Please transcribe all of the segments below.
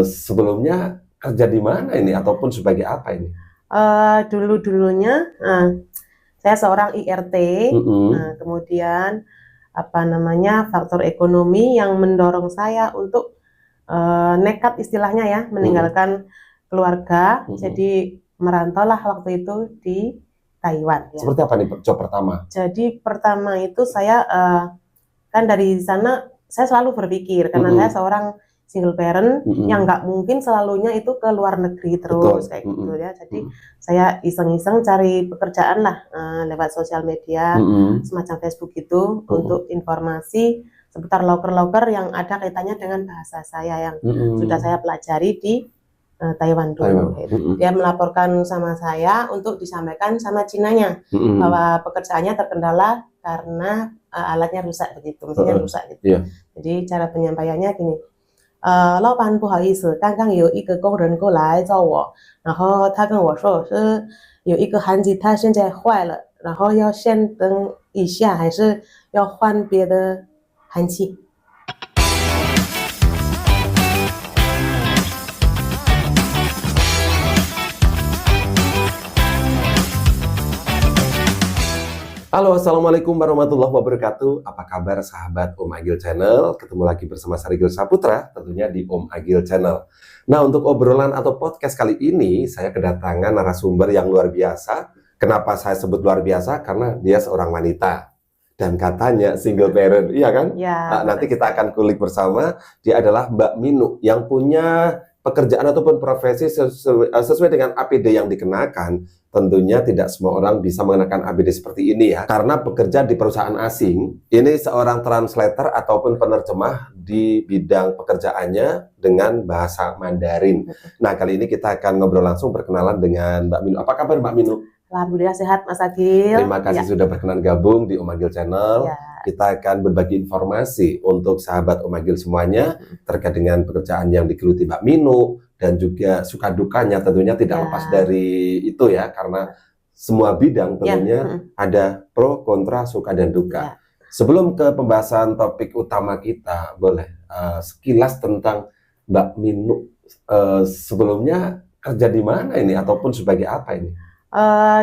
Sebelumnya kerja di mana ini ataupun sebagai apa ini? Dulunya saya seorang IRT, kemudian faktor ekonomi yang mendorong saya untuk nekat istilahnya ya, meninggalkan keluarga, jadi merantaulah waktu itu di Taiwan. Ya. Seperti apa nih job pertama? Jadi pertama itu saya kan dari sana saya selalu berpikir karena saya seorang single parent yang nggak mungkin selalunya itu ke luar negeri terus. Betul. Kayak gitu ya. Jadi saya iseng-iseng cari pekerjaan lah lewat sosial media, semacam Facebook itu untuk informasi seputar loker-loker yang ada kaitannya dengan bahasa saya yang sudah saya pelajari di Taiwan dulu. Dia melaporkan sama saya untuk disampaikan sama Cinanya bahwa pekerjaannya terkendala karena alatnya rusak begitu, mesinnya rusak gitu. Jadi cara penyampaiannya gini. 老板不好意思，刚刚有一个工人过来找我，然后他跟我说是有一个焊机，它现在坏了，然后要先等一下，还是要换别的焊机。 Halo, assalamualaikum warahmatullahi wabarakatuh. Apa kabar sahabat Om Agil Channel? Ketemu lagi bersama saya Rigel Saputra, tentunya di Om Agil Channel. Nah, untuk obrolan atau podcast kali ini, saya kedatangan narasumber yang luar biasa. Kenapa saya sebut luar biasa? Karena dia seorang wanita. Dan katanya single parent, iya kan? Ya, nah, nanti kita akan kulik bersama. Dia adalah Mbak Minu, yang punya pekerjaan ataupun profesi sesuai dengan APD yang dikenakan. Tentunya tidak semua orang bisa mengenakan APD seperti ini ya. Karena bekerja di perusahaan asing, ini seorang translator ataupun penerjemah di bidang pekerjaannya dengan bahasa Mandarin. Nah, kali ini kita akan ngobrol langsung perkenalan dengan Mbak Minu. Apa kabar Mbak Minu? Alhamdulillah sehat Mas Agil. Terima kasih sudah berkenan gabung di Om Agil Channel. Kita akan berbagi informasi untuk sahabat Om Agil semuanya terkait dengan pekerjaan yang digeluti Mbak Minu dan juga suka dukanya tentunya tidak lepas dari itu ya, karena semua bidang tentunya ada pro, kontra, suka dan duka. Sebelum ke pembahasan topik utama kita, boleh sekilas tentang Mbak Minu sebelumnya kerja di mana ini ataupun sebagai apa ini?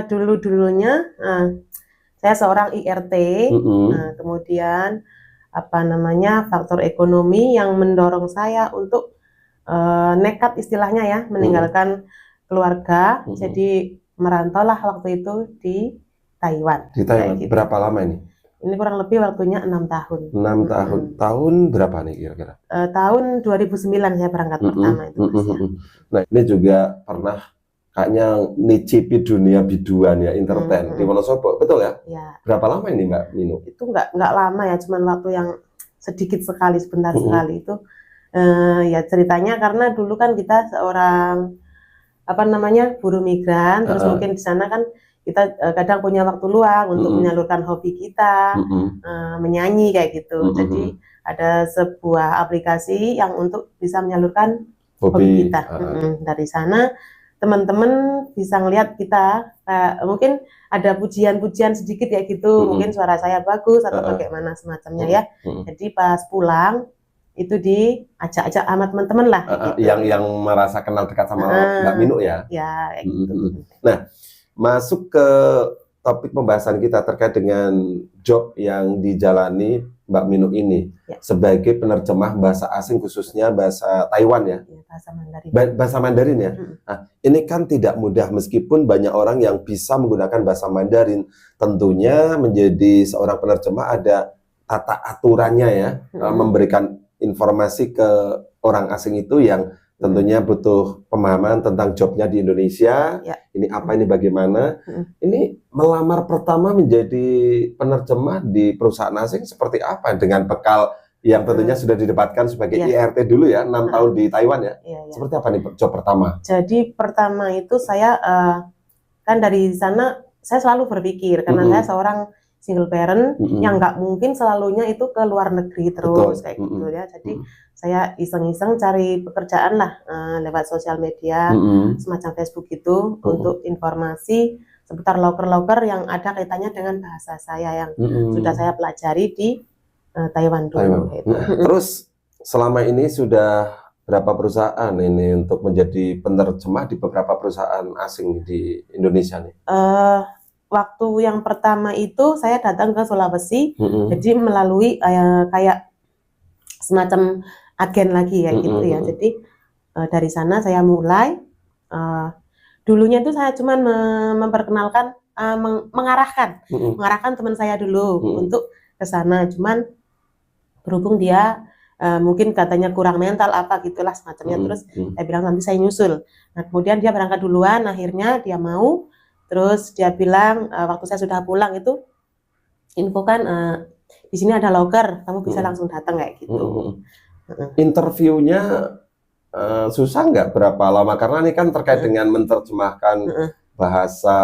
Dulunya saya seorang IRT, kemudian faktor ekonomi yang mendorong saya untuk nekat istilahnya ya, meninggalkan keluarga, jadi merantaulah waktu itu di Taiwan. Di Taiwan, gitu. Berapa lama ini? Ini kurang lebih waktunya 6 tahun. 6 tahun. Tahun berapa nih kira-kira? Tahun 2009 saya berangkat pertama itu. Nah, ini juga pernah kayaknya nicipi dunia biduan ya, entertain di Wonosobo, betul ya? Ya. Berapa lama ini Mbak Minu? Itu nggak lama ya, cuman waktu yang sedikit sekali, sebentar sekali itu. Ya ceritanya karena dulu kan kita seorang buruh migran, terus mungkin di sana kan kita kadang punya waktu luang untuk menyalurkan hobi kita, menyanyi kayak gitu. Jadi ada sebuah aplikasi yang untuk bisa menyalurkan hobi kita. Dari sana teman-teman bisa ngelihat kita, mungkin ada pujian-pujian sedikit ya gitu, mungkin suara saya bagus atau bagaimana semacamnya ya. Jadi pas pulang itu diajak-ajak sama teman-teman lah. Gitu. Yang merasa kenal dekat sama Mbak Minu ya. Ya, kayak gitu. Nah, masuk ke topik pembahasan kita terkait dengan job yang dijalani Mbak Minu ini sebagai penerjemah bahasa asing, khususnya bahasa Taiwan ya. Bahasa Mandarin. Bahasa Mandarin ya. Nah, ini kan tidak mudah meskipun banyak orang yang bisa menggunakan bahasa Mandarin. Tentunya menjadi seorang penerjemah ada tata aturannya ya, memberikan informasi ke orang asing itu yang tentunya butuh pemahaman tentang jobnya di Indonesia. Ini apa, ini bagaimana. Ini melamar pertama menjadi penerjemah di perusahaan asing seperti apa dengan bekal yang tentunya sudah didapatkan sebagai IRT dulu ya, 6 tahun di Taiwan ya. Seperti apa nih job pertama? Jadi pertama itu saya kan dari sana saya selalu berpikir karena saya seorang single parent yang nggak mungkin selalunya itu ke luar negeri terus. Kayak gitu ya. Jadi saya iseng-iseng cari pekerjaan lah lewat sosial media, semacam Facebook itu untuk informasi seputar loker-loker yang ada kaitannya dengan bahasa saya yang sudah saya pelajari di Taiwan dulu. Terus selama ini sudah berapa perusahaan ini untuk menjadi penerjemah di beberapa perusahaan asing di Indonesia nih? Waktu yang pertama itu saya datang ke Sulawesi, jadi melalui kayak semacam agen lagi ya gitu ya. Jadi dari sana saya mulai. Dulunya itu saya cuma memperkenalkan, mengarahkan teman saya dulu untuk ke sana. Cuman berhubung dia mungkin katanya kurang mental apa gitulah semacamnya, terus saya bilang nanti saya nyusul. Nah kemudian dia berangkat duluan, akhirnya dia mau, terus dia bilang waktu saya sudah pulang itu infokan di sini ada loker, kamu bisa langsung datang kayak gitu. Interviewnya susah nggak, berapa lama? Karena ini kan terkait dengan menerjemahkan bahasa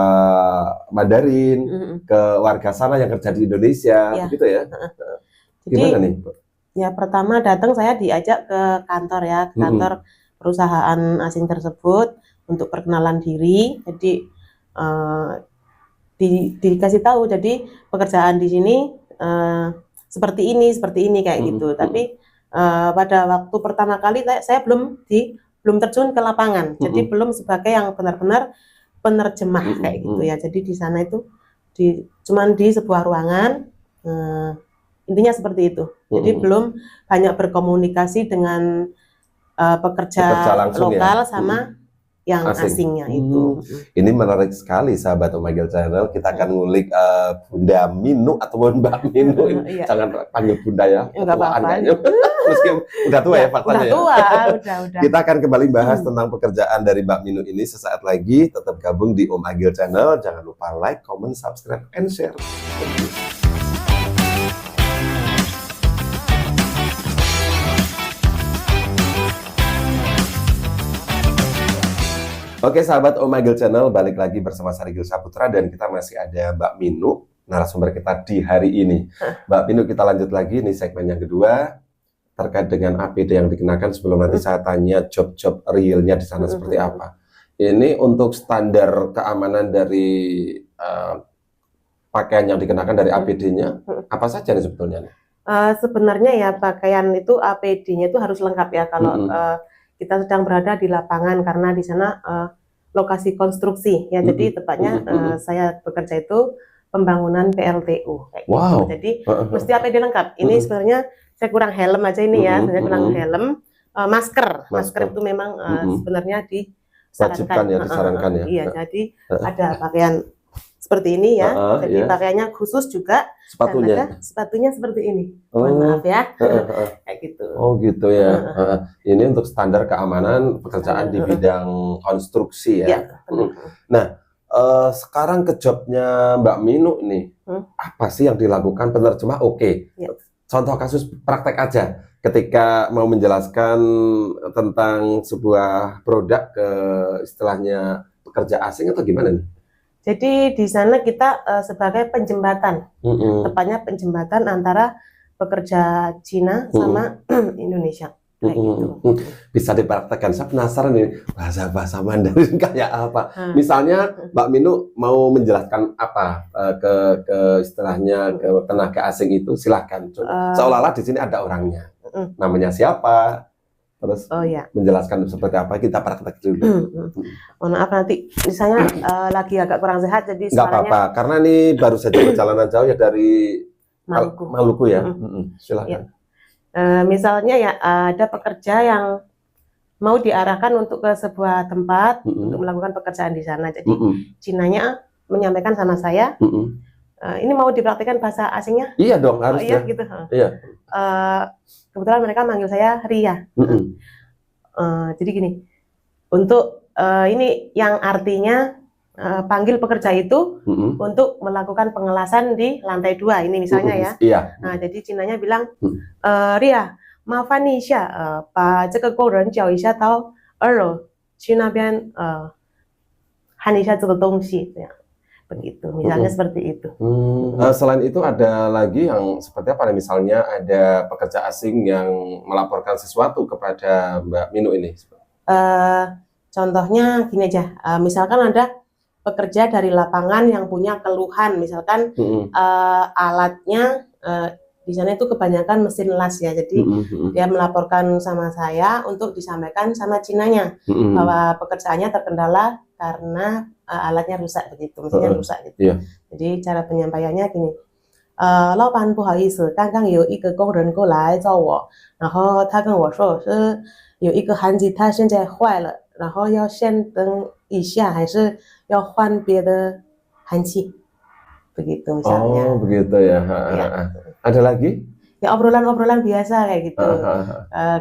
Mandarin ke warga sana yang kerja di Indonesia, begitu ya? Gimana nih? Ya pertama datang saya diajak ke kantor ya, ke kantor perusahaan asing tersebut untuk perkenalan diri. Jadi dikasih tahu, jadi pekerjaan di sini seperti ini kayak gitu. Tapi pada waktu pertama kali saya belum terjun ke lapangan, jadi belum sebagai yang benar-benar penerjemah kayak gitu ya. Jadi di sana itu cuman di sebuah ruangan. Intinya seperti itu. Jadi belum banyak berkomunikasi dengan pekerja lokal ya, sama yang asingnya itu. Ini menarik sekali sahabat Omegle Channel. Kita akan ngulik Bunda Minu ataupun Mbak Minu. Jangan panggil Bunda ya. Enggak apa-apa. Meski udah tua ya faktanya. Udah tua, udah. Kita akan kembali bahas tentang pekerjaan dari Mbak Minu ini sesaat lagi. Tetap gabung di Omegle Channel. Jangan lupa like, comment, subscribe, and share. Oke sahabat Omegle Channel, balik lagi bersama saya Rigel Saputra dan kita masih ada Mbak Minu, narasumber kita di hari ini. Mbak Minu, kita lanjut lagi nih segmen yang kedua terkait dengan APD yang dikenakan. Sebelum nanti saya tanya job-job realnya di sana seperti apa. Ini untuk standar keamanan dari pakaian yang dikenakan dari APD-nya, apa saja nih sebetulnya? Sebenarnya ya pakaian itu APD-nya itu harus lengkap ya kalau kita sedang berada di lapangan, karena di sana lokasi konstruksi ya. Jadi tepatnya saya bekerja itu pembangunan PLTU kayak gitu. Jadi mesti APD lengkap. Ini sebenarnya saya kurang helm aja ini ya. Saya kurang helm, masker itu memang sebenarnya disarankan ya. Iya, jadi ada pakaian seperti ini ya. Jadi pakaiannya khusus juga. Sepatunya seperti ini. Mohon maaf ya. Kayak gitu. Oh gitu ya. Ini untuk standar keamanan pekerjaan di bidang konstruksi ya. Nah, sekarang ke jobnya Mbak Minu nih, apa sih yang dilakukan penerjemah? Contoh kasus praktek aja. Ketika mau menjelaskan tentang sebuah produk ke istilahnya pekerja asing atau gimana nih? Jadi di sana kita sebagai penjembatan, tepatnya penjembatan antara pekerja Cina sama Indonesia. Kayak gitu. Bisa dipraktekkan. Saya penasaran nih bahasa Mandarin kayak apa. Misalnya Mbak Minu mau menjelaskan apa ke istilahnya ke tenaga asing itu, silahkan. Seolah-olah di sini ada orangnya. Namanya siapa? Terus menjelaskan seperti apa, kita praktek dulu. Mohon maaf nanti misalnya lagi agak kurang sehat, jadi nggak apa-apa, karena ini baru saja perjalanan jauh ya dari Maluku ya. Silakan. Misalnya ya ada pekerja yang mau diarahkan untuk ke sebuah tempat untuk melakukan pekerjaan di sana. Jadi Cinanya menyampaikan sama saya, ini mau dipraktikkan bahasa asingnya? Iya dong, harus iya gitu. Iya. Kebetulan mereka manggil saya Ria. Jadi gini, untuk ini yang artinya panggil pekerja itu untuk melakukan pengelasan di lantai 2 ini misalnya ya. Nah, jadi Cinanya bilang, Ria, 麻烦你一下把这个工人叫一下到2楼去那边看一下这个东西，这样。Begitu, misalnya seperti itu. Selain itu ada lagi yang seperti apa? Misalnya ada pekerja asing yang melaporkan sesuatu kepada Mbak Minu ini. Contohnya gini aja, misalkan ada pekerja dari lapangan yang punya keluhan, misalkan alatnya di sana itu kebanyakan mesin las ya, jadi dia melaporkan sama saya untuk disampaikan sama Cinanya bahwa pekerjaannya terkendala karena alatnya rusak begitu, mesinnya rusak gitu. Jadi cara penyampaiannya gini, 老板不好意思，刚刚有一个工人过来找我，然后他跟我说是有一个焊机它现在坏了，然后要先等一下，还是要换别的焊机。Begitu misalnya. Oh, begitu ya. Ya. Ada lagi? Ya obrolan-obrolan biasa kayak gitu.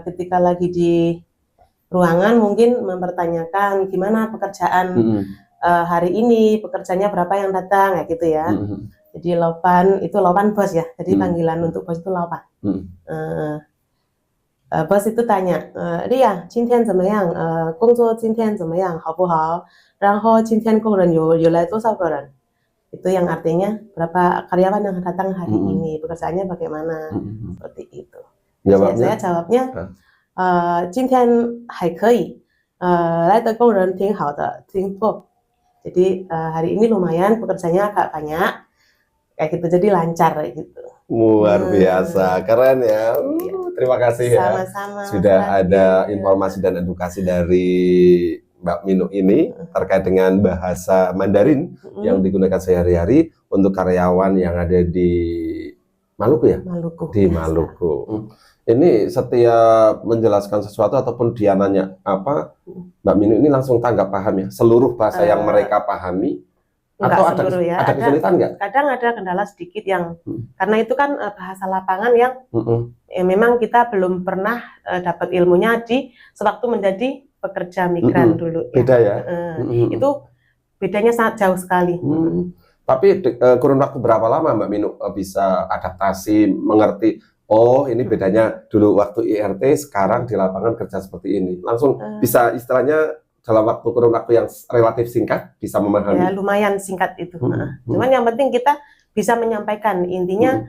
Ketika lagi di ruangan mungkin mempertanyakan gimana pekerjaan hari ini, pekerjanya berapa yang datang kayak gitu ya. Jadi Laoban itu Laoban bos ya. Jadi panggilan untuk bos itu Laoban. Bos itu tanya, 丽亚今天怎么样？工作今天怎么样？好不好？然后今天工人有来多少个人？ Itu yang artinya berapa karyawan yang datang hari ini, pekerjaannya bagaimana, seperti itu. Saya jawabnya, 今天还可以，来的工人挺好的，挺多。Jadi hari ini lumayan, pekerjaannya agak banyak, kayak gitu, jadi lancar kayak gitu. Luar biasa, keren ya. Terima kasih ya. Sama-sama. Sudah ada informasi dan edukasi dari Mbak Minu ini terkait dengan bahasa Mandarin yang digunakan sehari-hari untuk karyawan yang ada di Maluku ya? Maluku. Di Maluku. Ini setiap menjelaskan sesuatu ataupun dia nanya apa, Mbak Minu ini langsung tanggap paham ya? Seluruh bahasa yang mereka pahami? Atau ada kesulitan nggak? Kadang ada kendala sedikit yang, karena itu kan bahasa lapangan yang memang kita belum pernah dapat ilmunya di sewaktu menjadi pekerja migran dulu. Beda ya? Itu bedanya sangat jauh sekali. Tapi kurun waktu berapa lama Mbak Minu bisa adaptasi, mengerti, oh ini bedanya dulu waktu IRT, sekarang di lapangan kerja seperti ini. Langsung bisa istilahnya dalam waktu kurun waktu yang relatif singkat bisa memahami. Ya lumayan singkat itu. Cuman yang penting kita bisa menyampaikan, intinya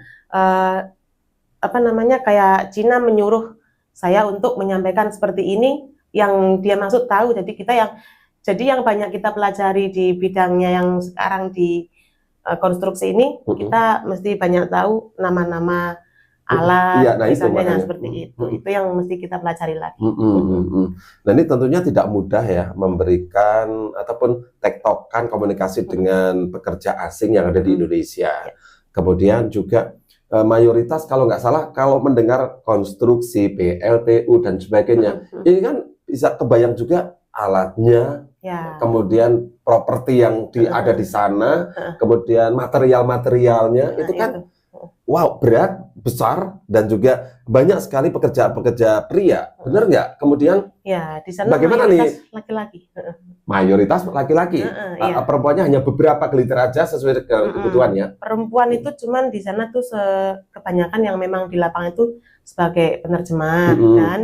apa namanya, kayak Cina menyuruh saya untuk menyampaikan seperti ini, yang dia maksud tahu. Jadi yang banyak kita pelajari di bidangnya yang sekarang di konstruksi ini, kita mesti banyak tahu nama-nama alat, misalnya yang seperti itu. Itu yang mesti kita pelajari lagi. Nah ini tentunya tidak mudah ya memberikan ataupun tektokan komunikasi dengan pekerja asing yang ada di Indonesia. Kemudian juga mayoritas kalau nggak salah kalau mendengar konstruksi, PLTU dan sebagainya, ini kan bisa kebayang juga alatnya, kemudian properti yang ada di sana, kemudian material-materialnya, itu kan wow, berat, besar, dan juga banyak sekali pekerja-pekerja pria, benar nggak? Kemudian ya di sana bagaimana mayoritas laki-laki. Mayoritas laki-laki, perempuannya hanya beberapa gelintir aja sesuai dengan kebutuhannya. Perempuan itu cuman di sana tuh kebanyakan yang memang di lapangan itu sebagai penerjemah dan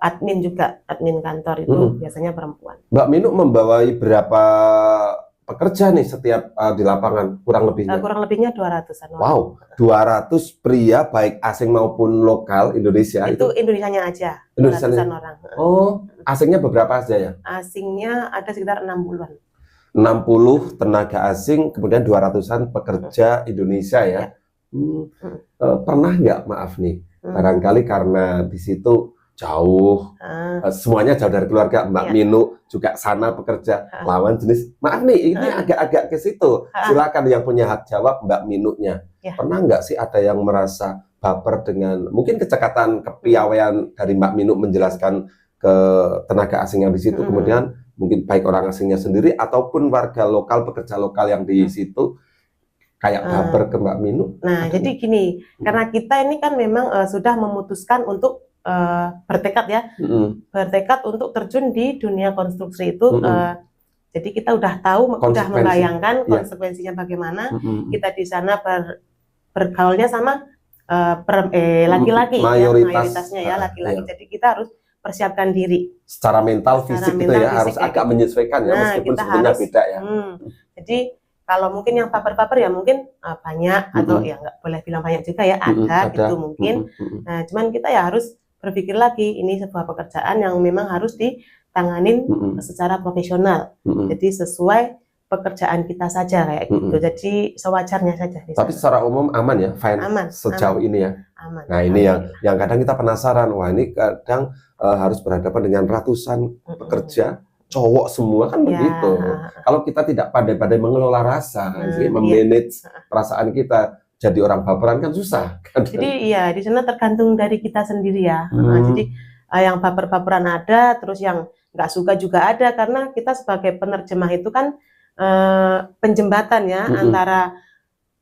admin juga, admin kantor itu biasanya perempuan. Mbak Minu membawai berapa pekerja nih setiap di lapangan kurang lebihnya? Kurang lebihnya 200-an orang. Wow, 200 pria baik asing maupun lokal Indonesia itu Indonesianya aja. Indonesianya 200-an orang. Oh, asingnya beberapa aja ya? Asingnya ada sekitar 60-an. 60 tenaga asing, kemudian 200-an pekerja Indonesia ya. Pernah nggak, maaf nih, barangkali karena di situ jauh, semuanya jauh dari keluarga, Mbak Minu juga sana bekerja, lawan jenis, maaf nih, ini agak-agak ke situ, silakan yang punya hak jawab Mbak Minunya. Pernah nggak sih ada yang merasa baper dengan mungkin kecekatan, kepiawaian dari Mbak Minu menjelaskan ke tenaga asing yang di situ, kemudian mungkin baik orang asingnya sendiri ataupun warga lokal, pekerja lokal yang di situ kayak baper ke Mbak Minu? Nah, jadi gini, karena kita ini kan memang sudah memutuskan untuk bertekad ya, bertekad untuk terjun di dunia konstruksi itu. Jadi kita udah tahu, udah membayangkan konsekuensinya bagaimana. Kita di sana bergaulnya sama laki-laki, mayoritasnya ya laki-laki. Jadi kita harus persiapkan diri secara mental, fisik gitu ya, harus agak menyesuaikan ya, meskipun sebenarnya beda ya. Jadi kalau mungkin yang baper-baper ya mungkin banyak, atau ya nggak boleh bilang banyak juga ya, ada gitu mungkin. Nah, cuman kita ya harus berpikir lagi, ini sebuah pekerjaan yang memang harus ditanganin secara profesional. Jadi sesuai pekerjaan kita saja kayak gitu. Jadi sewajarnya saja. Tapi secara umum aman ya, fine aman, sejauh ini ya. Aman. Nah ini yang kadang kita penasaran, wah ini kadang harus berhadapan dengan ratusan pekerja, cowok semua kan begitu. Kalau kita tidak pandai-pandai mengelola rasa, memanage perasaan kita, jadi orang baperan kan susah. Jadi iya di sana tergantung dari kita sendiri ya. Jadi yang baper-baperan ada, terus yang nggak suka juga ada, karena kita sebagai penerjemah itu kan penjembatan ya antara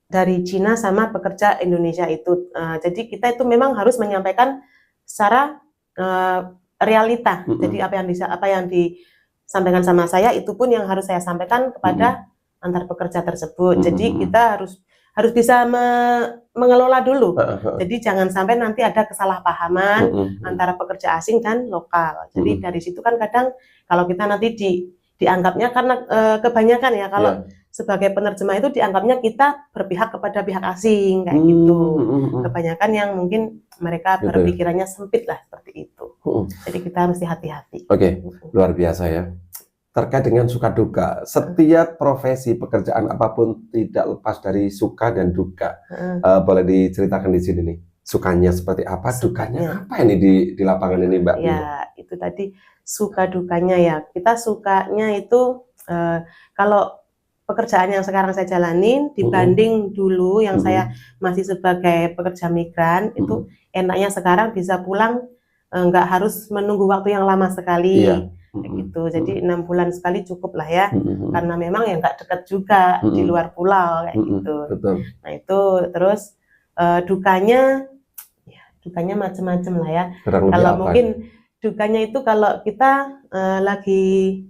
dari Cina sama pekerja Indonesia itu. Jadi kita itu memang harus menyampaikan secara realita. Jadi apa yang disampaikan sama saya itu pun yang harus saya sampaikan kepada antar pekerja tersebut. Jadi kita harus bisa mengelola dulu. Jadi jangan sampai nanti ada kesalahpahaman antara pekerja asing dan lokal. Jadi dari situ kan kadang kalau kita nanti dianggapnya karena kebanyakan ya kalau sebagai penerjemah itu dianggapnya kita berpihak kepada pihak asing kayak gitu. Kebanyakan yang mungkin mereka berpikirannya sempit lah seperti itu. Jadi kita mesti hati-hati. Oke, luar biasa ya. Terkait dengan suka duka, setiap profesi pekerjaan apapun tidak lepas dari suka dan duka. Boleh diceritakan di sini nih, sukanya seperti apa, dukanya apa ini di lapangan ini Mbak? Ya, itu tadi suka dukanya ya. Kita sukanya itu kalau pekerjaan yang sekarang saya jalanin dibanding dulu yang saya masih sebagai pekerja migran, itu enaknya sekarang bisa pulang nggak harus menunggu waktu yang lama sekali. Gitu. Jadi 6 bulan sekali cukup lah ya, karena memang ya nggak dekat juga di luar pulau kayak gitu. Nah itu terus dukanya macam-macam lah ya. Kalau mungkin dukanya itu kalau kita lagi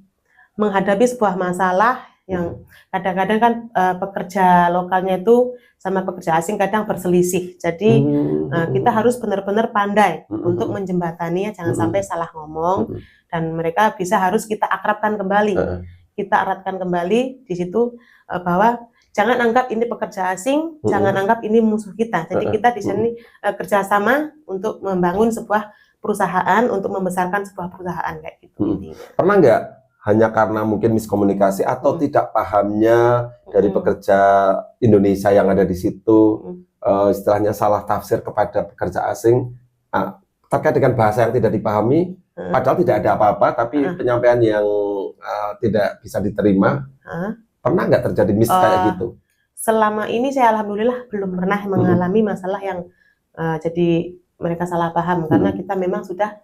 menghadapi sebuah masalah yang kadang-kadang kan pekerja lokalnya itu sama pekerja asing kadang berselisih. Jadi kita harus benar-benar pandai untuk menjembataninya, jangan sampai salah ngomong. Dan mereka harus kita akrabkan kembali. Kita eratkan kembali di situ bahwa jangan anggap ini pekerja asing, jangan anggap ini musuh kita. Jadi kita di sini kerjasama untuk membangun sebuah perusahaan, untuk membesarkan sebuah perusahaan kayak gitu. Pernah nggak hanya karena mungkin miskomunikasi atau tidak pahamnya dari pekerja Indonesia yang ada di situ, istilahnya salah tafsir kepada pekerja asing, terkait dengan bahasa yang tidak dipahami, padahal tidak ada apa-apa, tapi penyampaian yang tidak bisa diterima, pernah nggak terjadi kayak gitu? Selama ini saya alhamdulillah belum pernah mengalami masalah yang jadi mereka salah paham, karena kita memang sudah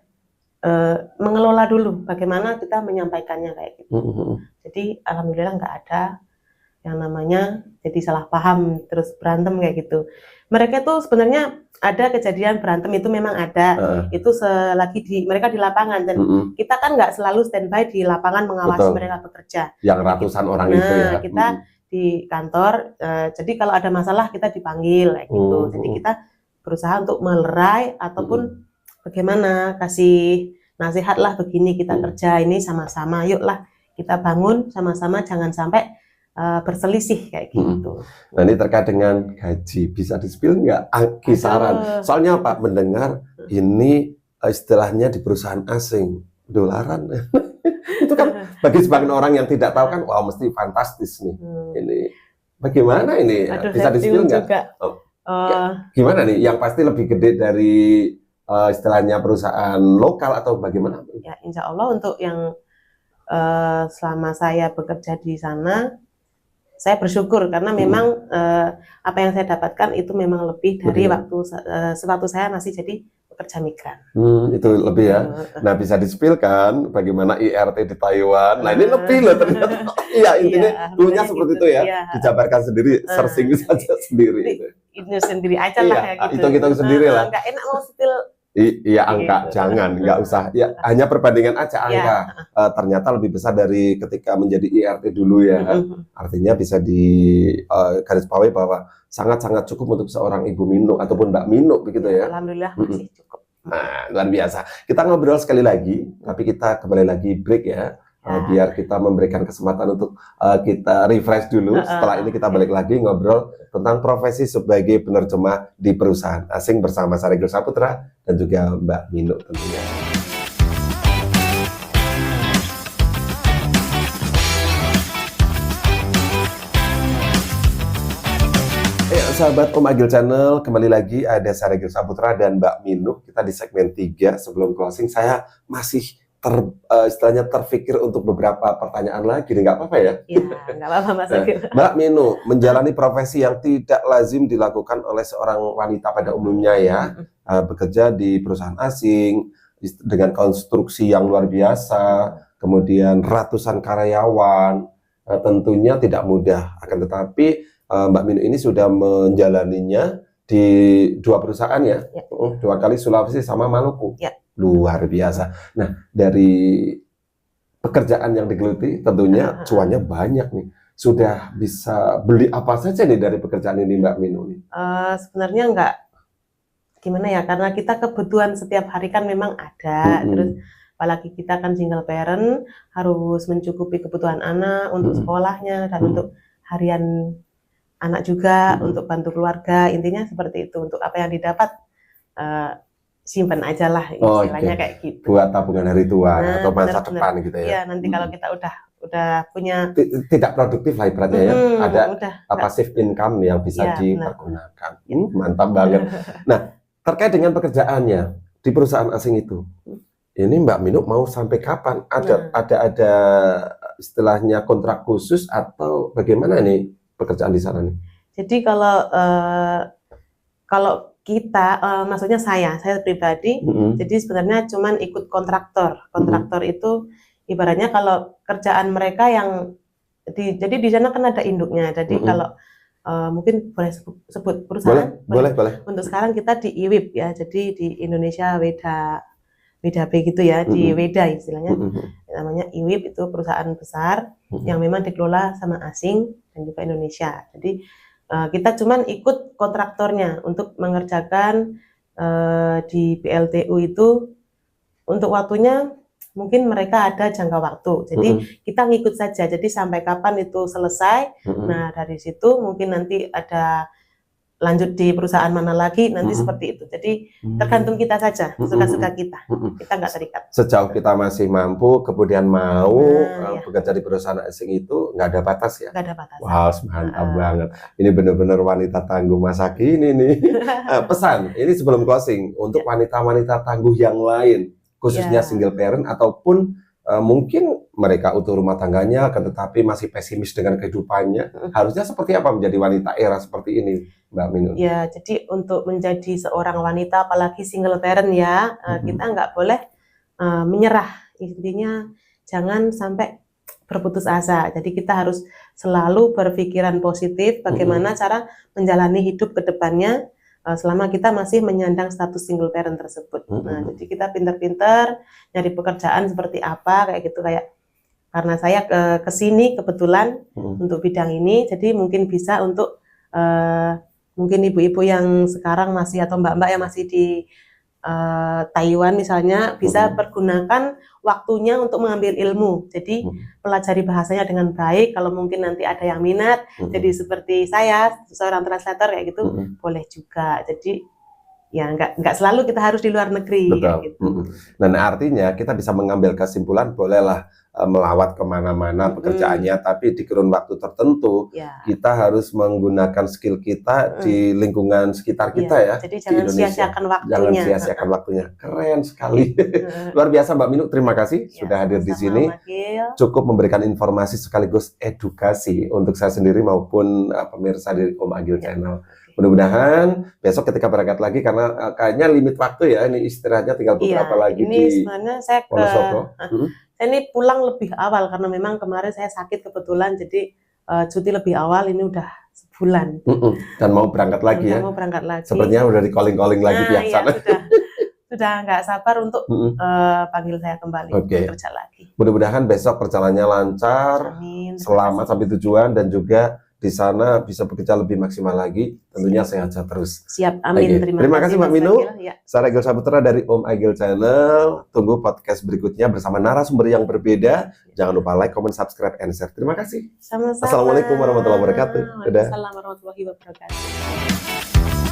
mengelola dulu bagaimana kita menyampaikannya kayak gitu. Jadi alhamdulillah nggak ada yang namanya jadi salah paham terus berantem kayak gitu. Mereka tuh sebenarnya ada kejadian berantem itu memang ada, itu selagi mereka di lapangan, dan kita kan nggak selalu standby di lapangan mengawasi mereka bekerja. Yang ratusan orang itu ya. Kita di kantor, jadi kalau ada masalah kita dipanggil kayak gitu. Jadi kita berusaha untuk melerai ataupun bagaimana, kasih nasihat lah, begini kita kerja ini sama-sama, yuklah kita bangun sama-sama, jangan sampai berselisih kayak gitu. Nah ini terkait dengan gaji, bisa di-spill nggak kisaran? Soalnya Pak mendengar ini istilahnya di perusahaan asing, dolaran. Itu kan bagi sebagian orang yang tidak tahu kan, wow mesti fantastis nih. Ini bagaimana ini? Bisa di-spill nggak? Gimana nih? Yang pasti lebih gede dari istilahnya perusahaan lokal atau bagaimana? Ya insya Allah untuk yang selama saya bekerja di sana, saya bersyukur karena memang apa yang saya dapatkan itu memang lebih dari sewaktu saya masih jadi pekerja migran. Itu lebih ya. Nah bisa di-spill-kan bagaimana IRT di Taiwan. Nah ini lebih loh ternyata. Iya intinya dulunya seperti itu ya. Dijabarkan sendiri, searching saja sendiri. Itu sendiri aja lah ya gitu. Hitung-hitung sendiri lah. Nggak enak mau spill. Iya angka, jangan, nggak usah. Ya hanya perbandingan aja angka. Ternyata lebih besar dari ketika menjadi IRT dulu ya. Artinya bisa di garis bawahi bahwa sangat-sangat cukup untuk seorang Ibu Minu ataupun Mbak Minu begitu ya. Alhamdulillah masih cukup. Nah luar biasa. Kita ngobrol sekali lagi, tapi kita kembali lagi break ya. Biar kita memberikan kesempatan untuk kita refresh dulu. Setelah ini kita balik lagi ngobrol tentang profesi sebagai penerjemah di perusahaan asing bersama saya Regil Saputra dan juga Mbak Minu tentunya. sahabat Om Agil Channel, kembali lagi ada saya Regil Saputra dan Mbak Minu. Kita di segmen 3. Sebelum closing, saya masih istilahnya terfikir untuk beberapa pertanyaan lagi. Nggak apa-apa ya? Iya, nggak apa-apa Mas Agil. Mbak Minu, menjalani profesi yang tidak lazim dilakukan oleh seorang wanita pada umumnya ya, bekerja di perusahaan asing, dengan konstruksi yang luar biasa, kemudian ratusan karyawan, tentunya tidak mudah. Akan tetapi Mbak Minu ini sudah menjalaninya di 2 perusahaan ya, 2 kali Sulawesi sama Maluku. Ya. Luar biasa. Nah, dari pekerjaan yang digeluti tentunya cuannya banyak nih. Sudah bisa beli apa saja nih dari pekerjaan ini Mbak Minu nih? Sebenarnya nggak gimana ya, karena kita kebutuhan setiap hari kan memang ada. Terus apalagi kita kan single parent, harus mencukupi kebutuhan anak untuk sekolahnya dan untuk harian anak juga, untuk bantu keluarga. Intinya seperti itu. Untuk apa yang didapat simpan aja lah, istilahnya kayak gitu. Buat tabungan hari tua atau masa depan gitu ya. Iya, nanti kalau kita udah punya tidak produktif lah ibaratnya ya. Ada passive income yang bisa ya, dipergunakan. Mantap banget. Nah, terkait dengan pekerjaannya di perusahaan asing itu, ini Mbak Minu mau sampai kapan? Ada istilahnya kontrak khusus atau bagaimana nih pekerjaan di sana nih? Jadi kalau kita, maksudnya saya pribadi, jadi sebenarnya cuman ikut kontraktor. Kontraktor itu ibaratnya kalau kerjaan mereka yang jadi di sana kan ada induknya. Jadi kalau mungkin boleh sebut perusahaan? Boleh. Untuk sekarang kita di IWIP ya, jadi di Indonesia WDAP gitu ya, di WEDA istilahnya. Namanya IWIP, itu perusahaan besar yang memang dikelola sama asing dan juga Indonesia. Jadi kita cuman ikut kontraktornya untuk mengerjakan di PLTU itu. Untuk waktunya mungkin mereka ada jangka waktu, jadi kita ngikut saja, jadi sampai kapan itu selesai. Nah dari situ mungkin nanti ada lanjut di perusahaan mana lagi, nanti seperti itu. Jadi tergantung kita saja, suka-suka kita nggak terikat. Sejauh kita masih mampu, kemudian mau bekerja di perusahaan asing itu nggak ada batas ya? Nggak ada batas. Wah, mantap banget. Ini benar-benar wanita tangguh masa kini nih. Pesan, ini sebelum closing, untuk wanita-wanita tangguh yang lain, khususnya single parent ataupun mungkin mereka utuh rumah tangganya, akan tetapi masih pesimis dengan kehidupannya. Harusnya seperti apa menjadi wanita era seperti ini, Mbak Minu? Ya, jadi untuk menjadi seorang wanita, apalagi single parent ya, kita nggak boleh menyerah. Intinya jangan sampai berputus asa. Jadi kita harus selalu berpikiran positif, bagaimana cara menjalani hidup ke depannya selama kita masih menyandang status single parent tersebut. Nah, jadi kita pintar-pintar nyari pekerjaan seperti apa, kayak gitu, kayak karena saya ke sini kebetulan untuk bidang ini, jadi mungkin bisa untuk mungkin ibu-ibu yang sekarang masih, atau mbak-mbak yang masih di Taiwan misalnya, bisa pergunakan waktunya untuk mengambil ilmu. Jadi pelajari bahasanya dengan baik. Kalau mungkin nanti ada yang minat, jadi seperti saya, seorang translator kayak gitu, boleh juga. Jadi ya nggak selalu kita harus di luar negeri. Betul. Gitu. Dan artinya kita bisa mengambil kesimpulan, bolehlah melawat kemana-mana pekerjaannya, tapi di kurun waktu tertentu kita harus menggunakan skill kita di lingkungan sekitar kita ya. Jadi jangan sia-siakan waktunya. Jangan sia-siakan waktunya. Keren sekali. Luar biasa Mbak Minu, terima kasih sudah hadir di sini. Cukup memberikan informasi sekaligus edukasi untuk saya sendiri maupun pemirsa dari Om Agil Channel. Mudah-mudahan besok ketika berangkat lagi, karena kayaknya limit waktu ya, ini istirahatnya tinggal beberapa lagi ini di sebenarnya saya saya ini pulang lebih awal karena memang kemarin saya sakit kebetulan, jadi cuti lebih awal, ini udah sebulan. Dan mau berangkat lagi ya? Mau berangkat lagi. Sepertinya udah di calling-calling lagi pihak sana. Sudah nggak sabar untuk panggil saya kembali kerja lagi. Mudah-mudahan besok perjalanannya lancar, selamat sampai tujuan, dan juga di sana bisa bekerja lebih maksimal lagi, tentunya sehat-sehat terus. Siap, amin. Terima kasih Mbak Minu. Saya Regil Saputra dari Om Agil Channel. Tunggu podcast berikutnya bersama narasumber yang berbeda. Jangan lupa like, comment, subscribe, and share. Terima kasih. Sama-sama. Assalamualaikum warahmatullahi wabarakatuh. Waalaikumsalam warahmatullahi wabarakatuh.